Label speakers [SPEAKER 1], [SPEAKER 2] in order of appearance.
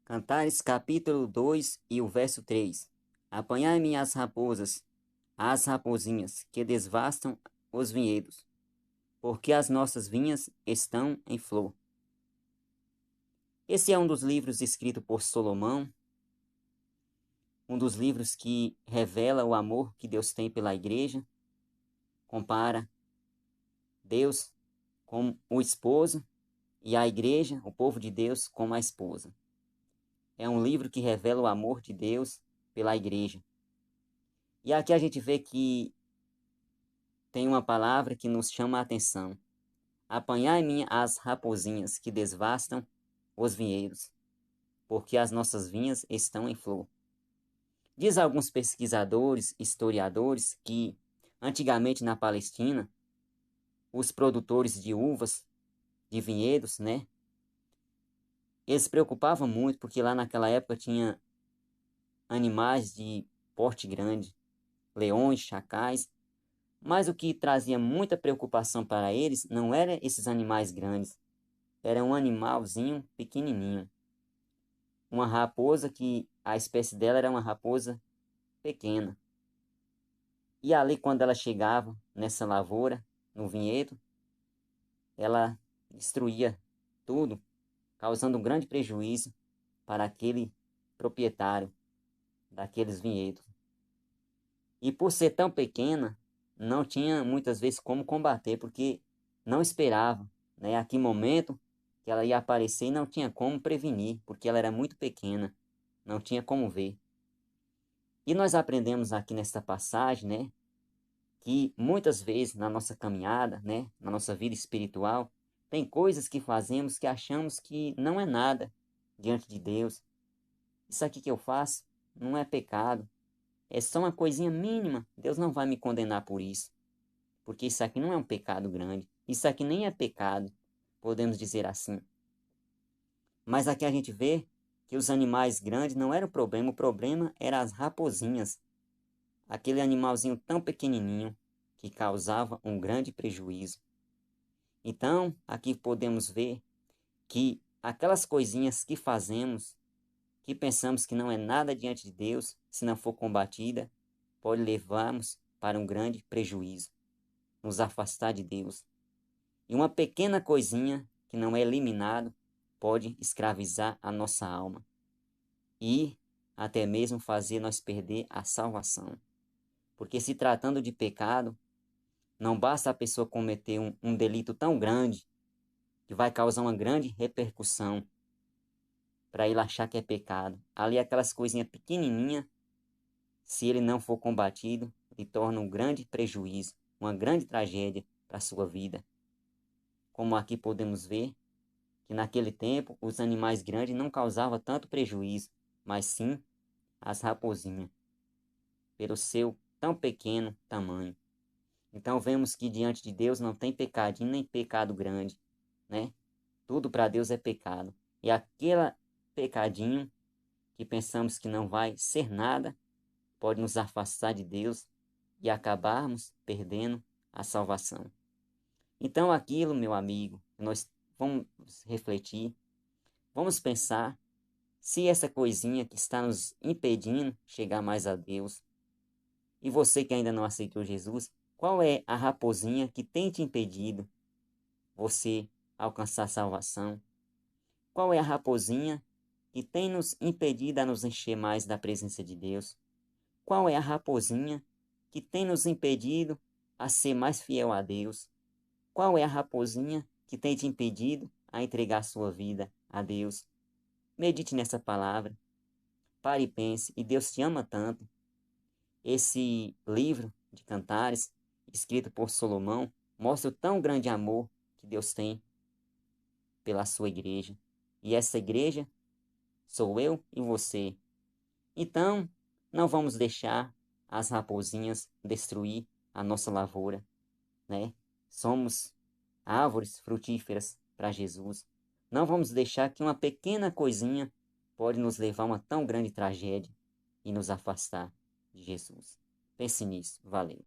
[SPEAKER 1] Cantares capítulo 2 e o verso 3. Apanhai-me as rapozinhas, que devastam os vinhedos, porque as nossas vinhas estão em flor. Esse é um dos livros escritos por Salomão, um dos livros que revela o amor que Deus tem pela igreja, compara Deus com o esposo e a igreja, o povo de Deus, como a esposa. É um livro que revela o amor de Deus pela igreja. E aqui a gente vê que tem uma palavra que nos chama a atenção. Apanhai-me as rapozinhas que devastam os vinhedos, porque as nossas vinhas estão em flor. Diz alguns pesquisadores, historiadores, que antigamente na Palestina, os produtores de uvas, de vinhedos, né? Eles se preocupavam muito porque lá naquela época tinha animais de porte grande, leões, chacais, mas o que trazia muita preocupação para eles não eram esses animais grandes, era um animalzinho pequenininho. Uma raposa que a espécie dela era uma raposa pequena. E ali quando ela chegava nessa lavoura, no vinhedo, ela destruía tudo, causando um grande prejuízo para aquele proprietário daqueles vinhedos. E por ser tão pequena, não tinha muitas vezes como combater, porque não esperava, né, a que momento que ela ia aparecer e não tinha como prevenir, porque ela era muito pequena, não tinha como ver. E nós aprendemos aqui nesta passagem, né, que muitas vezes na nossa caminhada, né, na nossa vida espiritual, tem coisas que fazemos que achamos que não é nada diante de Deus. Isso aqui que eu faço não é pecado, é só uma coisinha mínima. Deus não vai me condenar por isso, porque isso aqui não é um pecado grande. Isso aqui nem é pecado, podemos dizer assim. Mas aqui a gente vê que os animais grandes não eram o problema era as raposinhas, aquele animalzinho tão pequenininho que causava um grande prejuízo. Então, aqui podemos ver que aquelas coisinhas que fazemos, que pensamos que não é nada diante de Deus, se não for combatida, pode levar-nos para um grande prejuízo, nos afastar de Deus. E uma pequena coisinha que não é eliminado pode escravizar a nossa alma e até mesmo fazer nós perder a salvação. Porque se tratando de pecado, não basta a pessoa cometer um delito tão grande que vai causar uma grande repercussão para ele achar que é pecado. Ali aquelas coisinhas pequenininhas, se ele não for combatido, lhe torna um grande prejuízo, uma grande tragédia para a sua vida. Como aqui podemos ver, que naquele tempo os animais grandes não causavam tanto prejuízo, mas sim as raposinhas, pelo seu tão pequeno tamanho. Então vemos que diante de Deus não tem pecadinho nem pecado grande, né? Tudo para Deus é pecado. E aquele pecadinho que pensamos que não vai ser nada, pode nos afastar de Deus e acabarmos perdendo a salvação. Então aquilo, meu amigo, nós vamos refletir, vamos pensar se essa coisinha que está nos impedindo chegar mais a Deus. E você que ainda não aceitou Jesus, qual é a raposinha que tem te impedido você alcançar a salvação? Qual é a raposinha que tem nos impedido a nos encher mais da presença de Deus? Qual é a raposinha que tem nos impedido a ser mais fiel a Deus? Qual é a raposinha que tem te impedido a entregar sua vida a Deus? Medite nessa palavra, pare e pense, e Deus te ama tanto. Esse livro de Cantares, escrito por Salomão, mostra o tão grande amor que Deus tem pela sua igreja. E essa igreja sou eu e você. Então, não vamos deixar as raposinhas destruir a nossa lavoura, né? Somos árvores frutíferas para Jesus. Não vamos deixar que uma pequena coisinha pode nos levar a uma tão grande tragédia e nos afastar de Jesus. Pense nisso. Valeu.